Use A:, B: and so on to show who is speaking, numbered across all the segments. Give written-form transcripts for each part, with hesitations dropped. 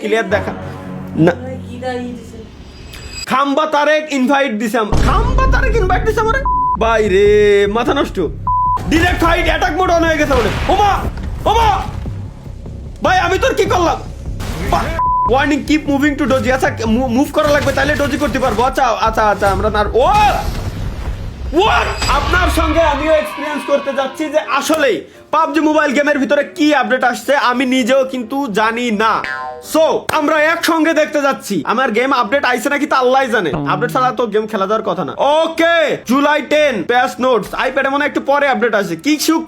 A: Clear দেখা না খাম্বা তারেক ইনভাইট দিছে খাম্বা তারেক ইনভাইট দিছে আমারে ভাই রে মাথা নষ্ট direct fight attack mode on হয়ে গেছে বলে ওমা ওমা ভাই আমি তোর কি করলাম warning keep moving to doji আচ্ছা মুভ করা লাগবে তাহলে ডোজি করতে পারবো আচ্ছা আচ্ছা আচ্ছা আমরা না ও হোয়াট আপনার সঙ্গে আমিও এক্সপেরিয়েন্স করতে যাচ্ছি যে আসলে পাবজি মোবাইল গেমের ভিতরে কি আপডেট আসছে আমি নিজেও কিন্তু জানি না সো আমরা একসঙ্গে দেখতে যাচ্ছি আমার গেম আপডেট আইছে নাকি তা আল্লাহই জানে আপডেট ছাড়া তো গেম খেলা যাওয়ার কথা না ওকে জুলাই 10 প্যাচ নোটস আইপ্যাডে মনে একটু পরে আপডেট আসে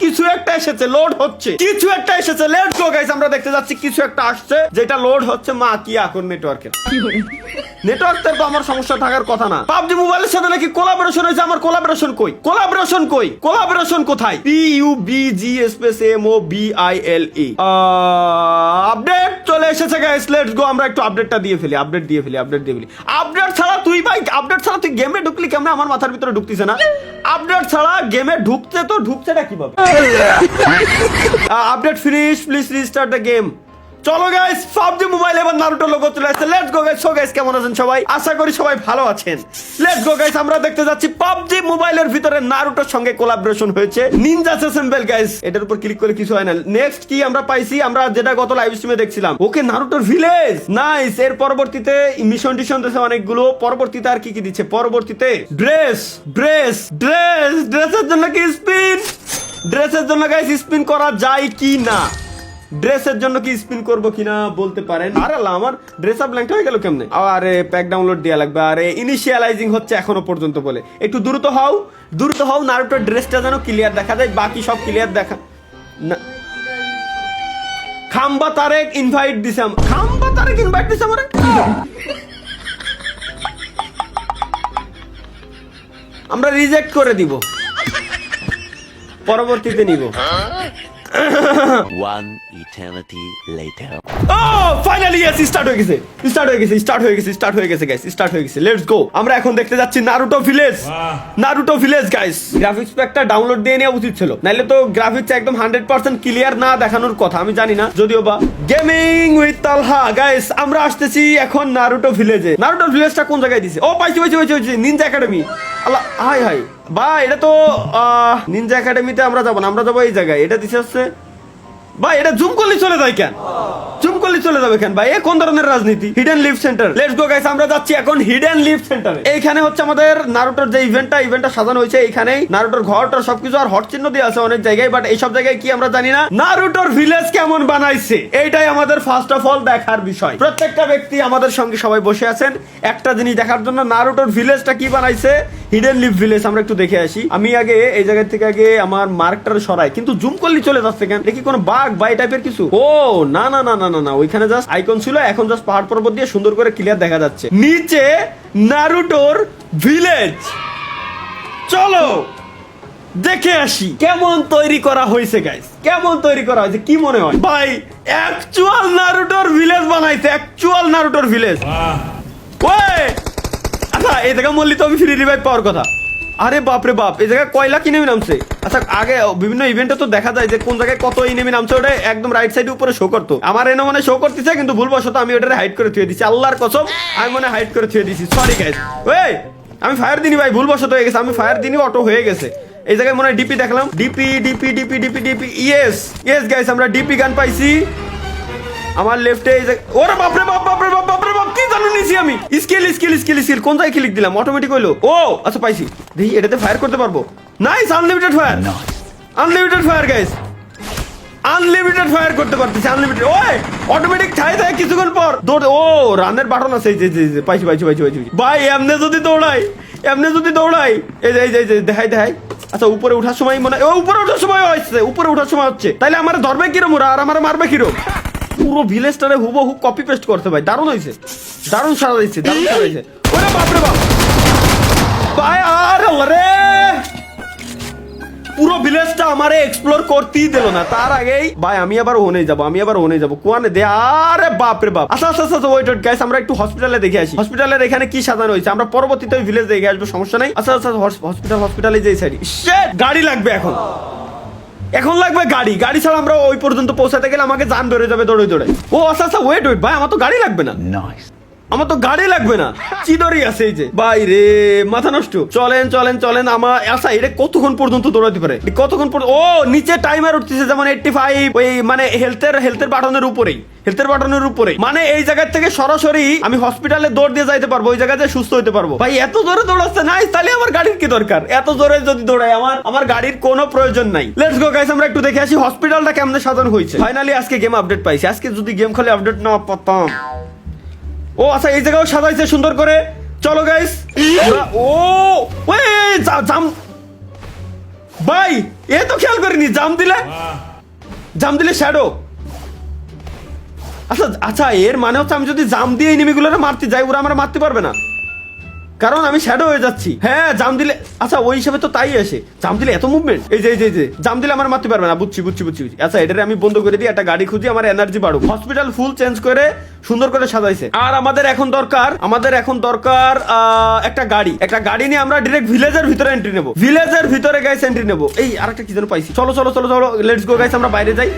A: কিছু একটা এসেছে লোড হচ্ছে কিছু একটা এসেছে লেটস গো গাইস আমরা দেখতে যাচ্ছি কিছু একটা আসছে যেটা লোড হচ্ছে মা কি এখন নেটওয়ার্কের নেটওয়ার্কের তো আমার সমস্যা থাকার কথা না পাবজি মোবাইলের সাথে নাকি কোলাবোরেশন হয়েছে আমার কোলাবোরেশন কই কোলাবোরেশন কোথায় PUBG স্পেস MOBILE আপডেট চলে এসেছে গাইস লেটস গো আমরা একটু আপডেটটা দিয়ে ফেলি আপডেট ছাড়া তুই গেমে ঢুকলি কেমনে আমার মাথার ভিতরে ঢুকতিছে না আপডেট ছাড়া গেমে ঢুকছেটা কিভাবে update finish please restart the game চলো গাইস পাবজি মোবাইল এবার নারুটো লোগো চলে আসছে let's go guys so guys কেমন আছেন সবাই আশা করি সবাই ভালো আছেন লেটস গো গাইস আমরা দেখতে যাচ্ছি পাবজি মোবাইলের ভিতরে নারুটোর সঙ্গে কোলাবোরেশন হয়েছে নিনজা সেসেম্বল গাইস এটার উপর ক্লিক করে কিছু হয় না নেক্সট কি আমরা পাইছি আমরা যেটা গত লাইভ স্ট্রিমে দেখছিলাম ওকে নারুটোর ভিলেজ নাইস এর পরবর্তীতে মিশন টিশন দিয়েছে অনেকগুলো পরবর্তীতে আর কি দিচ্ছে পরবর্তীতে ড্রেসের জন্য কি ড্রেসের জন্য গাইস স্পিন করা যায় কি না ড্রেসের জন্য কি স্পিন করবো কিনা বলতে পারেন আর আল্লাহ আমার ড্রেস আপ ব্ল্যাঙ্ক হয়ে গেল কেমনে আরে প্যাক ডাউনলোড দেয়া লাগবে আরে ইনিশিয়ালাইজিং হচ্ছে এখনো পর্যন্ত বলে একটু দ্রুত হও নারুটোর ড্রেসটা যেন ক্লিয়ার দেখা যায় বাকি সব ক্লিয়ার দেখা না খাম্বা তারেক ইনভাইট দিছে আমারে আমরা রিজেক্ট করে দিব পরবর্তীতে নিব
B: One eternity later.
A: Oh, finally yes, start হয়ে গেছে গাইস লেটস গো আমরা এখন দেখতে যাচ্ছি নারুটো ভিলেজ গাইস গ্রাফিক্স প্যাকটা ডাউনলোড দিয়ে নেওয়া উচিত ছিল নাইলে তো গ্রাফিক্স একদম 100% ক্লিয়ার না দেখানোর কথা আমি জানি না যদিও বা গেমিং উইথ তালহা গাইস আমরা আসতেছি এখন নারুটো ভিলেজটা কোন জায়গায় দিছে ও পাইছি নিনজা একাডেমি আল্লাহ হাই ভাই এটা তো নিনজা একাডেমিতে আমরা যাবো এই জায়গায় এটা দিছে হচ্ছে ভাই এটা জুম করলে চলে যাবে কেন ভাই কোন ধরনের রাজনীতি হিডেন লিভ সেন্টার লেটস গো গাইস আমরা যাচ্ছি এখন হিডেন লিভ সেন্টারে এইখানে হচ্ছে আমাদের নারুটোর যে ইভেন্টটা সাজানো হয়েছে এইখানেই নারুটোর ঘরটার সবকিছু আর হট চিহ্ন দিয়ে আছে অনেক জায়গায় বাট এইসব জায়গায় কি আমরা জানি না নারুটোর ভিলেজ কেমন বানাইছে এইটাই আমাদের ফার্স্ট অফ অল দেখার বিষয় প্রত্যেকটা ব্যক্তি আমাদের সঙ্গে সবাই বসে আছেন একটা জিনিস দেখার জন্য নারুটোর ভিলেজটা কি বানাইছে হিডেন লিভ ভিলেজ আমরা একটু দেখে আসি আমি আগে এই জায়গা থেকে আমার মার্কটার সরাই কিন্তু জুম করলে চলে যাচ্ছে কেন দেখি কোনো বাগ বা এই টাইপের কিছু ও না ওইখানে জাস্ট আইকন ছিল এখন জাস্ট পাহাড় পর্বত দিয়ে সুন্দর করে ক্লিয়ার দেখা যাচ্ছে নিচে নারুটোর ভিলেজ চলো দেখে আসি কেমন তৈরি করা হয়েছে গাইস কি মনে হয় ভাই অ্যাকচুয়াল নারুটোর ভিলেজ বানাইছে ওই আচ্ছা এই জায়গা মল্লি তো আমি ফ্রি রিভাইভ পাওয়ার কথা আরে বাপরে বাপ এই জায়গায় কয়লা কি নেমে নামছে আচ্ছা আগে বিভিন্ন ইভেন্টে তো দেখা যায় যে কোন জায়গায় কত নেমে নামছে ওটা একদম রাইট সাইডে উপরে শো করতো আমার এনে মনে শো করতেছে কিন্তু ভুলবশত আমি ওটারে হাইড করে থুয়ে দিছি আল্লাহর কসম আমি মনে হাইড করে থুয়ে দিছি সরি গাইস ওই আমি ফায়ার দিনি ভাই ভুলবশত হয়ে গেছে আমি ফায়ার দিনি অটো হয়ে গেছে এই জায়গায় মনে হয় ডিপি দেখলাম ডিপি ইয়েস গাইস আমরা ডিপি গান পাইছি আমার লেফটে এই জায়গা ওরে বাপরে বাপ কি জানো নিছি আমি স্কিল কোন জায়গায় ক্লিক দিলাম অটোমেটিক হইলো ও আচ্ছা পাইছি দেখি এটাতে ফায়ার করতে পারবো nice unlimited fire guys unlimited fire করতে পারতেছি ওই অটোমেটিক থাই কিছুক্ষণ পর দৌড় ও রানের বাটন আছে যে পাইছি ভাই এমনে যদি দৌড়াই এই যে দেখাই আচ্ছা উপরে ওঠার সময় মনে উপরে ওঠার সময় হচ্ছে তাইলে আমার ধরবে কিরম ওরা আর আমার মারবে কিরম পুরো ভিলেজটারে হুবহু কপি পেস্ট করতে ভাই দারুণ সাজাইছে ওরে বাপরে বাপ ভাই আর রে পুরো ভিলেজটা আমারে এক্সপ্লোর করতেই দিল না তার আগেই ভাই আমি আবার ওনে যাব কোয়ানে দে আরে বাপরে বাপ আচ্ছা ওয়েট গাইস আমরা একটু হসপিটালে দেখে আসি হসপিটালের এখানে কি সাজানো হয়েছে আমরা পরবর্তীতে ওই ভিলেজ দেখে আসবো সমস্যা নাই আচ্ছা হসপিটালে যে সাইড শিট গাড়ি লাগবে এখন এখন লাগবে গাড়ি, গাড়ি ছাড়া আমরা ওই পর্যন্ত পৌঁছাতে গেলে আমাকে জান ধরে যাবে দৌড়ে দৌড়ে। ও আচ্ছা আচ্ছা, ওয়েট ওয়েট ভাই, আমার তো গাড়ি লাগবে না। আমার তো গাড়ি লাগবে না, চিদরি আছে এই যে। ভাই রে মাথা নষ্ট। চলেন চলেন চলেন। আমার আচ্ছা এটা কতক্ষণ পর্যন্ত দৌড়াতে পারে, কতক্ষণ পর্যন্ত? ও নিচে টাইমার উঠতেছে যেমন 85, ওই মানে হেলথের বাটনের উপরেই, হেলথের বাটনের উপরে, মানে এই জায়গা থেকে সরাসরি আমি হসপিটালে দৌড় দিয়ে যাইতে পারবো, ওই জায়গাতে সুস্থ হতে পারবো। ভাই এত জোরে দৌড়াচ্ছে নাই, তাহলে আমার গাড়ির কি দরকার? এত জোরে যদি দৌড়াই আমার গাড়ির কোনো প্রয়োজন নাই। লেটস গো গাইস, আমরা একটু দেখে আসি হসপিটালটা কেমনে সাজানো হয়েছে। ফাইনালি আজকে গেম আপডেট পাইছি। আজকে যদি গেম খেলে আপডেট না পাতাম। ও আচ্ছা, এই জায়গাও সাজাইছে সুন্দর করে। চলো গাইস। ও ওই জাম, ভাই এ তো খেয়াল করিনি। জাম দিলে শ্যাডো। আচ্ছা আচ্ছা, এর মানে হচ্ছে আমি যদি জাম দিয়ে এনিমিগুলোরে মারতে যাই, ওরা আমরা মারতে পারবে না, কারণ আমি শ্যাডো হয়ে যাচ্ছি। হ্যাঁ জাম দিলে, আচ্ছা ওই হিসাবে তো তাই আসে। জাম দিলে এত মুভমেন্ট, এই যে জাম দিলে আমার মারতে পারবে না। বুঝছি। আচ্ছা এটারে আমি বন্ধ করে দিই, একটা গাড়ি খুঁজি, আমার এনার্জি বাড়ুক। হসপিটাল ফুল চেঞ্জ করে সুন্দর করে সাজাইছে। আর আমাদের এখন দরকার একটা গাড়ি নিয়ে আমরা ডিরেক্ট ভিলেজের ভিতরে এন্ট্রি নেবো। ভিলেজের ভিতরে গাইস এন্ট্রি নেবো। এই আরেকটা কি যেন পাইছি। চলো লেটস গো গাইস, আমরা বাইরে যাই।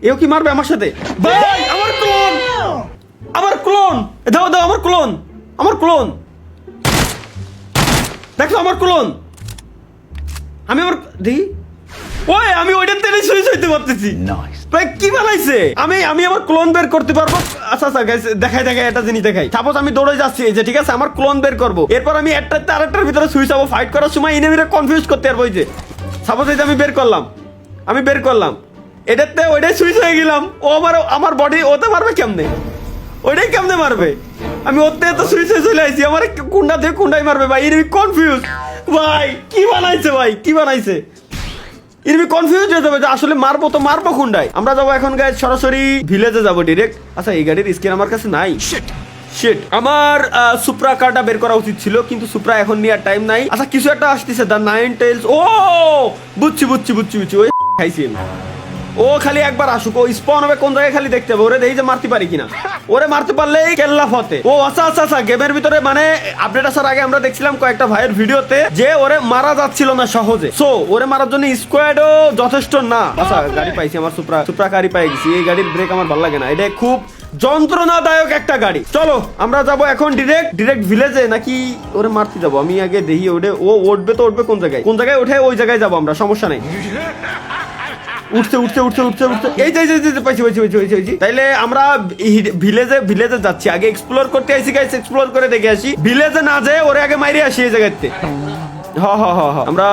A: এও কি মারবে আমার সাথে? ভাই আমার ক্লোন দাও আমার ক্লোন দেখো, আমার ক্লোন। আমি দেখি, ওই আমি ওইটার তেলে সুইচ হইতে পারতেছি। ভাই কি বানাইছে? আমি আমার ক্লোন বের করতে পারবো। আচ্ছা গাইস, দেখাই একটা জিনিস দেখাই। সাপোজ আমি দৌড়ে যাচ্ছি, এই যে ঠিক আছে, আমার ক্লোন বের করবো। এরপর আমি একটাতে আরেকটার ভিতরে সুইচ হবো। ফাইট করার সময় এনিমিরা কনফিউজ করতে পারবো। এই যে সাপোজ এই যে আমি বের করলাম এটাতে, ওইটাই সুইচ হয়ে গেলাম। ও আমার বডি ওতে মারবে কেমনে? ওইটাই কেমনে মারবে? আমি ওতে তো সুইচ হয়ে চলে আসছি, আমার কোনটা দিয়ে কোনটাই মারবে? ভাই এনিমি কনফিউজ। ভাই কি বানাইছে? এনিমি কনফিউজ হয়ে যাবে যে আসলে মারবো কোনটায়। আমরা যাবো এখন গাইস সরাসরি ভিলেজে যাবো ডিরেক্ট। আচ্ছা এই গাড়ির স্ক্রিন আমার কাছে নাই। শিট, আমার সুপ্রা কারটা বের করা উচিত ছিল, কিন্তু সুপ্রা এখন নেওয়ার টাইম নাই। আচ্ছা কিছু একটা আসতেছে, দা নাইন টেলস। ও বুঝছি। ওই খাইছি আমি। ও খালি একবার আসুক, ও স্পন হবে কোন জায়গায় খালি দেখতে হবে। ওরে দেখি যে মারতে পারি কিনা। ওরে মারতে পারলেই কেল্লা ফতে। ও আচ্ছা গেমের ভিতরে মানে আপডেট আসার আগে আমরা দেখছিলাম কয়েকটা ভাইয়ের ভিডিওতে যে ওরে মারা যাচ্ছিল না সহজে। সো ওরে মারার জন্য স্কোয়াডও যথেষ্ট না। আচ্ছা গাড়ি পাইছি, আমার সুপ্রা গাড়ি পাই গেছি। এই গাড়ির ব্রেক আমার ভালো লাগে না, এটা খুব যন্ত্রণাদায়ক একটা গাড়ি। চলো আমরা যাবো এখন ডিরেক্ট ভিলেজে, নাকি ওরে মারতে যাবো? আমি আগে দেখি ও উঠবে কোন জায়গায় ওঠে, ওই জায়গায় যাবো আমরা, সমস্যা নেই। উঠছে। এই যে পাইছি। তাইলে আমরা ভিলেজে যাচ্ছি। আগে এক্সপ্লোর করতে আইছি গাইস, এক্সপ্লোর করে দেখে আসি। ভিলেজে না যায় ওরে আগে মাইরে আসি এই জায়গাতে। আমরা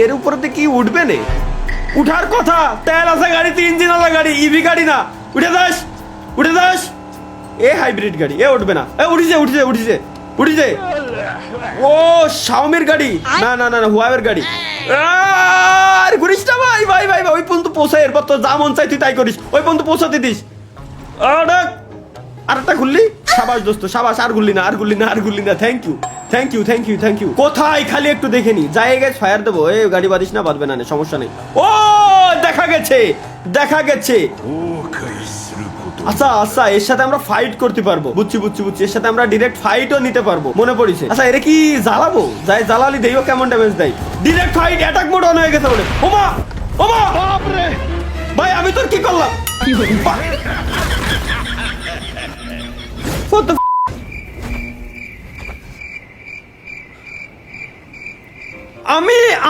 A: এর উপরে কি উঠবে না? উঠার কথা, তেল আছে গাড়িতে, ইঞ্জিন ওয়ালা গাড়ি, ইভি গাড়ি না। উঠে যাস। এ হাইব্রিড গাড়ি, এ উঠবে না। এ উঠিছে। ও শাওমির গাড়ি, না হুয়াওয়ের গাড়ি। আর ঘুরিস না ভাই। ওই পর্যন্ত পৌঁছায়, এরপর তো যা মন চাই তুই তাই করিস। ওই পর্যন্ত পৌঁছাতে দিস। আরেকটা ঘুরলি, সাবাস দোস্ত সাবাস। আর ঘুরলি না। Thank you. কোথায় খালি একটু দেখে নি, যাই গেছে ফায়ার দেবো। এই গাড়ি বাদিস না, বাদবে না, সমস্যা নেই। ও দেখা গেছে। আচ্ছা এর সাথে আমরা ফাইট করতে পারবো। বুঝছি। এর সাথে আমরা ডিরেক্ট ফাইটও নিতে পারবো, মনে পড়েছে। আচ্ছা এর কি জ্বালাবো? জ্বালালি দেইও কেমন ড্যামেজ দেয়। Direct fight, attack mode on হয়ে গেছে বলে। ওমা ভাই আমি তোর কি করলাম? What the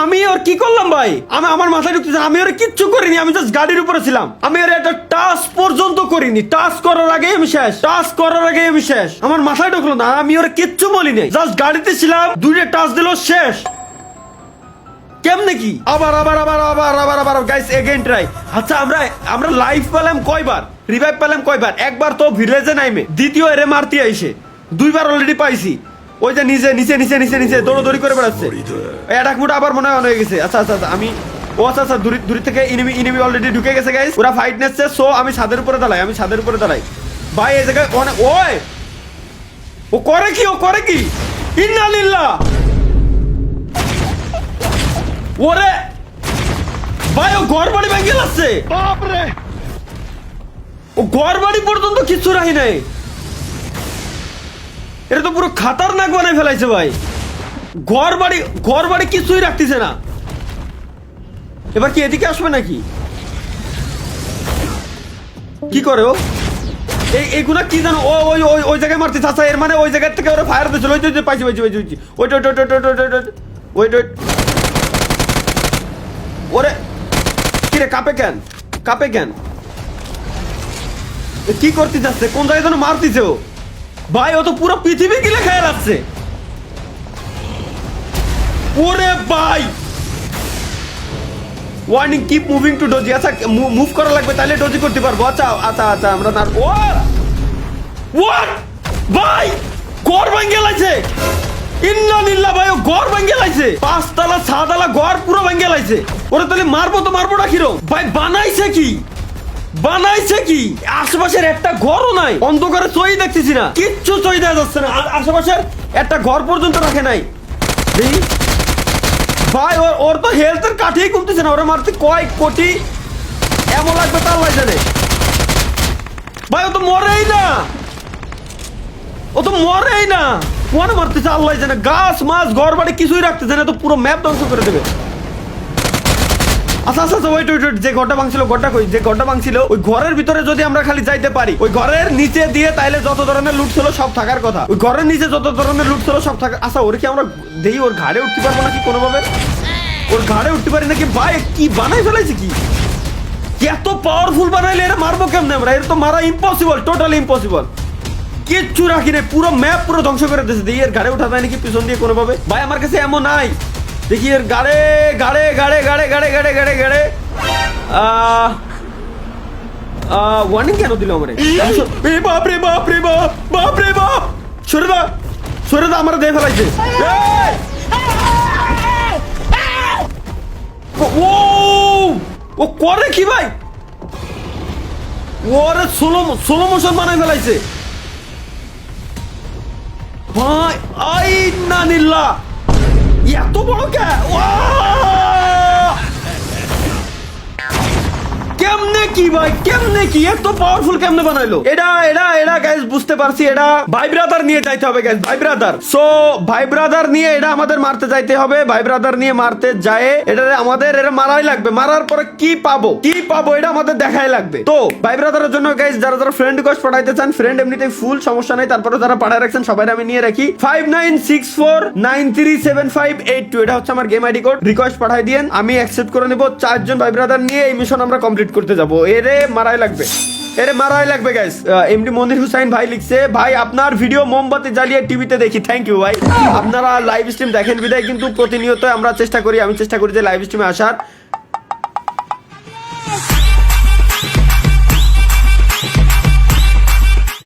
A: আমি ওর কি করলাম ভাই? আমার মাথায় ঢুকতেছে, আমি ওর কিচ্ছু করিনি। আমি জাস্ট গাড়ির উপরে ছিলাম। আমি ওর একটা টাস্ক পর্যন্ত করিনি। টাস্ক করার আগে আমি শেষ। আমার মাথায় ঢুকলো না, আমি ওর কিচ্ছু বলিনি। জাস্ট গাড়িতে ছিলাম, দুইটা টাস্ক দিল, শেষ। কেমনে কি? আবার গাইস এগেইন ট্রাই। আচ্ছা আমরা লাইফ পেলাম কয়বার, রিভাইভ পেলাম কয়বার? একবার তো ভিলেজে নাইমে, দ্বিতীয় এরে মারতে আইসে, দুইবার অলরেডি পাইছি। ওই যে নিচে দৌড়ি করে বেড়াচ্ছে। অ্যাটাক মোড আবার মনে হয় হয়ে গেছে। আচ্ছা আমি আচ্ছা দূর থেকে ইনিমি অলরেডি ঢুকে গেছে গাইস। ওরা ফাইট নেচ্ছে। সো আমি ছাদের উপরে দাঁড়াই। ভাই এই জায়গায় ও করে কি ইন্নালিল্লাহ। ওরে ভাই ও ঘর বাড়ি ভেঙে যাচ্ছে। ও ঘর বাড়ি পর্যন্ত কিচ্ছু রাখি নাই। এটা তো পুরো খাতারনাক বানাই ফেলাইছে ভাই। ঘর বাড়ি কিছুই রাখতেছে না। এবার কি এদিকে আসবে নাকি? কি করে ও? এইগুলা কি জানো? ও ওই ওই ওই জায়গায় মারতে চাচা, এর মানে ওই জায়গা থেকে ওরা ফায়ার দিচ্ছিল। ওই যে পাইছি ওই ওরে কিরে কাপে কেন কি করতে যাচ্ছে? কোন জায়গায় যেন মারতিছে ও ভাই। ও তো পুরো পৃথিবী গিলে খেয়ে যাচ্ছে। ওরে ভাই warning keep moving to doji. আচ্ছা মুভ করা লাগবে তাহলে ডোজি করতে পারবো। আচ্ছা আমরা না ভাই ঘর ভাঙ্গে লাইছে। ইন্নালিল্লাহ ভাই, ও ঘর ভাঙ্গে লাইছে। 5 তলা 6 তলা ঘর পুরো ভাঙ্গে লাইছে। ওরে তাহলে মারবো না কিরো ভাই? বানাইছে কি? আশেপাশের একটা ঘরও নাই। অন্ধকারে চই দেখতেছি না, কিচ্ছু চই দেওয়া যাচ্ছে না। আশেপাশের একটা ঘর পর্যন্ত রাখে নাই। দেখি ভাই ওর তো হেলথের কাঠিয়ে কমতেছে না। ওরা মারতে কয় কোটি এমন লাগবে তার লাই জানে ভাই। ও তো মরেই না কোন মারতেছে আল্লাহ জানে। গাছ মাছ ঘর বাড়ি কিছুই রাখতেছে না, তো পুরো ম্যাপ ধ্বংস করে দেবে। আচ্ছা ওয়েট যে ঘরটা ভাঙছিল ওই ঘরের ভিতরে যদি আমরা খালি যাইতে পারি, ওই ঘরের নিচে দিয়ে, তাইলে যত ধরনের লুট ছিল সব থাকার কথা। ওই ঘরের নিচে যত ধরনের লুট ছিল সব থাকার। আচ্ছা ওর কি আমরা দেখি ওর ঘাড়ে উঠতে পারবো নাকি কোনোভাবে? ওর ঘাড়ে উঠতে পারি নাকি? ভাই কি বানাই ফেলাইছে কি? এত পাওয়ারফুল বানাইলে এরা মারবো কেমনে আমরা? এর তো মারা ইম্পসিবল, টোটালি ইম্পসিবল। কিচ্ছু রাখি নাই, পুরো ম্যাপ পুরো ধ্বংস করে দিয়েছে। দেখি এর ঘাড়ে উঠা যায় নাকি পিছন দিয়ে কোনোভাবে। ভাই আমার কাছে এমন নাই। দেখি এর গাড়ে ওয়ার্নিং কেন দিল আমার? বাপ সরে দা আমার দিয়ে ফেলাইছে। ও করে কি ভাই? ওরে সোলো মোশন বানাই ফেলাইছে ভাই। আই না নিল্লা এত বড় কেমনে কি এত পাওয়ারফুল কেমনে বানাইলো? এটা গাইস বুঝতে পারছি। এটা ভাই ব্রাদার নিয়ে যাইতে হবে গাইস, ভাই ব্রাদার। সো ভাই ব্রাদার নিয়ে এটা আমাদের মারতে যাইতে হবে। ভাই ব্রাদার নিয়ে মারতে যায় এটা আমাদের এটা মারাই লাগবে। মারার পরে কি পাবো এটা আমাদের দেখাই লাগবে। তো ভাই ব্রাদারের জন্য গাইস যারা ফ্রেন্ড রিকোয়েস্ট পাঠাইতে চান, ফ্রেন্ড এমনিতেই ফুল, সমস্যা নাই। তারপরে যারা পাঠায় রাখছেন সবাই আমি নিয়ে রাখি। 5964937582 এটা হচ্ছে আমার গেম আইডি কোড। রিকোয়েস্ট পাঠাই দিয়েন, আমি অ্যাকসেপ্ট করে নিব। 4 জন ভাই ব্রাদার নিয়ে এই মিশন আমরা কমপ্লিট করতে যাবো। এরে মারাই লাগবে গাইস। এমডি মনির হুসাইন ভাই লিখছে, ভাই আপনার ভিডিও মোমবাতি জ্বালিয়ে টিভিতে দেখি। থ্যাংক ইউ ভাই। আপনারা লাইভ স্ট্রিম দেখেন বিদায় কিন্তু প্রতিনিয়ত আমি চেষ্টা করি যে লাইভ স্ট্রিমে আসার।